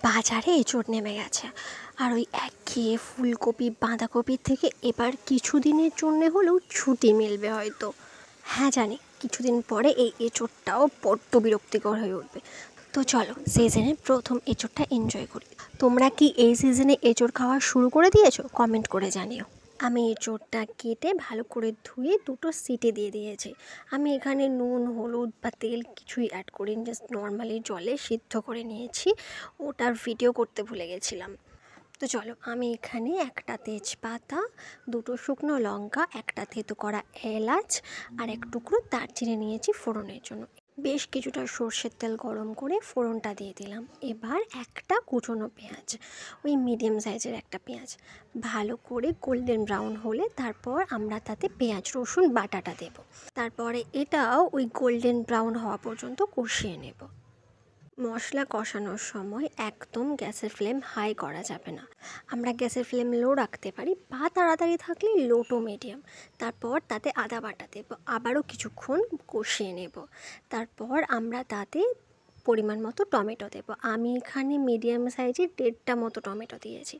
বাজারে এঁচোড় নেমে গেছে। আর ওই একঘেয়ে ফুলকপি বাঁধাকপির থেকে এবার কিছুদিনের জন্যে হলেও ছুটি মিলবে হয়তো। হ্যাঁ জানি, কিছুদিন পরে এই এঁচোড়টাও বড্ড বিরক্তিকর হয়ে উঠবে। তো চলো সিজনের প্রথম এঁচোড়টা এনজয় করি। তোমরা কি এই সিজনে এঁচোড় খাওয়া শুরু করে দিয়েছো? কমেন্ট করে জানিও। আমি এঁচোড়টা কেটে ভালো করে ধুয়ে 2টো সিটি দিয়ে দিয়েছি। আমি এখানে নুন হলুদ বা তেল কিছুই অ্যাড করিনি, জাস্ট নর্মালি জলে সিদ্ধ করে নিয়েছি। ওটার ভিডিও করতে ভুলে গেছিলাম। তো চলো, আমি এখানে একটা তেজপাতা, 2টো শুকনো লঙ্কা, একটা থেতো করা এলাচ আর এক টুকরো দারচিনি নিয়েছি ফোড়নের জন্য। বেশ কিছুটা সর্ষের তেল গরম করে ফোড়নটা দিয়ে দিলাম। এবার একটা কুচনো পেঁয়াজ, ওই মিডিয়াম সাইজের একটা পেঁয়াজ, ভালো করে গোল্ডেন ব্রাউন হলে তারপর আমরা তাতে পেঁয়াজ রসুন বাটাটা দেব। তারপরে এটাও ওই গোল্ডেন ব্রাউন হওয়া পর্যন্ত কষিয়ে নেব। মশলা কষানোর সময় একদম গ্যাসের ফ্লেম হাই করা যাবে না। আমরা গ্যাসের ফ্লেম লো রাখতে পারি বা তাড়াতাড়ি থাকলে লো টু মিডিয়াম। তারপর তাতে আদা বাটা দেব, আবারও কিছুক্ষণ কষিয়ে নেব। তারপর আমরা তাতে পরিমাণ মতো টমেটো দেব। আমি এখানে মিডিয়াম সাইজের 1.5টা মতো টমেটো দিয়েছি।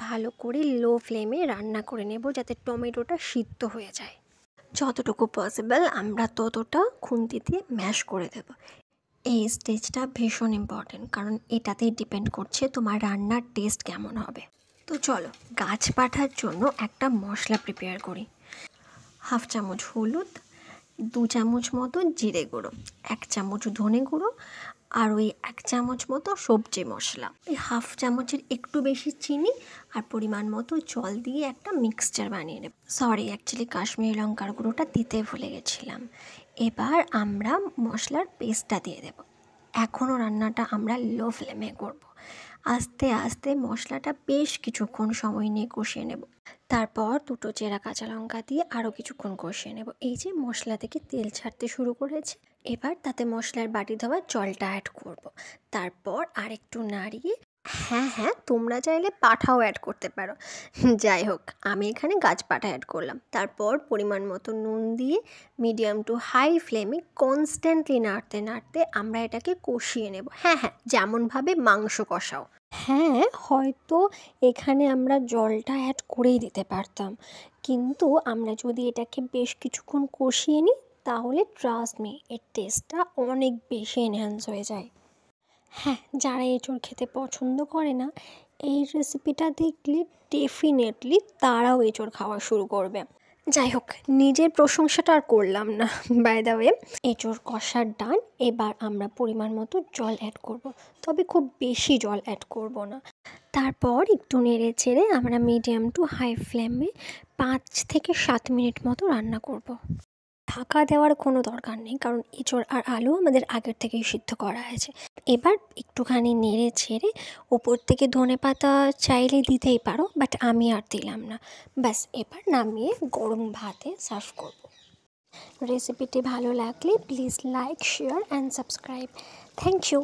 ভালো করে লো ফ্লেমে রান্না করে নেব যাতে টমেটোটা সিদ্ধ হয়ে যায়। যতটুকু পসিবল আমরা ততটা খুন্তি দিয়ে ম্যাশ করে দেব। এই স্টেজটা ভীষণ ইম্পর্ট্যান্ট, কারণ এটাতেই ডিপেন্ড করছে তোমার রান্নার টেস্ট কেমন হবে। তো চলো গাছ পাঠার জন্য একটা মশলা প্রিপেয়ার করি। 1/2 চামচ হলুদ, 2 চামচ মতো জিরে গুঁড়ো, 1 চামচ ধনে গুঁড়ো আর ওই 1 চামচ মতো সবজি মশলা, ওই 1/2 চামচের একটু বেশি চিনি আর পরিমাণ মতো জল দিয়ে একটা মিক্সচার বানিয়ে নেব। সরি, অ্যাকচুয়ালি কাশ্মীরি লঙ্কার গুঁড়োটা দিতে ভুলে গেছিলাম। এবার আমরা মশলার পেস্টটা দিয়ে দেব। এখনও রান্নাটা আমরা লো ফ্লেমে করব। আস্তে আস্তে মশলাটা বেশ কিছুক্ষণ সময় নিয়ে কষিয়ে নেব। তারপর 2টো চেরা কাঁচা লঙ্কা দিয়ে আরও কিছুক্ষণ কষিয়ে নেব। এই যে মশলা থেকে তেল ছাড়তে শুরু করেছে, এবার তাতে মশলার বাটি ধোয়া জলটা অ্যাড করব। তারপর আরেকটু নাড়িয়ে, হ্যাঁ তোমরা চাইলে পাঁঠাও অ্যাড করতে পারো, যাই হোক আমি এখানে গাছ পাঁঠা অ্যাড করলাম। তারপর পরিমাণ মতো নুন দিয়ে মিডিয়াম টু হাই ফ্লেমে কনস্ট্যান্টলি নাড়তে নাড়তে আমরা এটাকে কষিয়ে নেব। হ্যাঁ যেমনভাবে মাংস কষাও। হ্যাঁ, হয়তো এখানে আমরা জলটা অ্যাড করেই দিতে পারতাম, কিন্তু আমরা যদি এটাকে বেশ কিছুক্ষণ কষিয়ে নিই তাহলে ট্রাস্ট মি, এর টেস্টটা অনেক বেশি এনহ্যান্স হয়ে যায়। হ্যাঁ, যারা এঁচোড় খেতে পছন্দ করে না, এই রেসিপিটা দেখলে ডেফিনেটলি তারাও এঁচোড় খাওয়া শুরু করবে। যাই হোক, নিজের প্রশংসাটা আর করলাম না। বাই দ্য ওয়ে, এঁচোড় কষার ডান। এবার আমরা পরিমাণ মতো জল অ্যাড করব, তবে খুব বেশি জল অ্যাড করব না। তারপর একটু নেড়ে চেড়ে আমরা মিডিয়াম টু হাই ফ্লেমে 5 থেকে 7 মিনিট মতো রান্না করব। ঢাকা দেওয়ার কোনো দরকার নেই, কারণ এঁচোড় আর আলু আমাদের আগের থেকেই সিদ্ধ করা আছে। এবার একটুখানি নেড়ে ছেড়ে ওপর থেকে ধনেপাতা চাইলে দিতেই পারো, বাট আমি আর দিলাম না। ব্যাস, এবার নামিয়ে গরম ভাতে সার্ভ করব। রেসিপিটি ভালো লাগলে please like, share and subscribe. Thank you.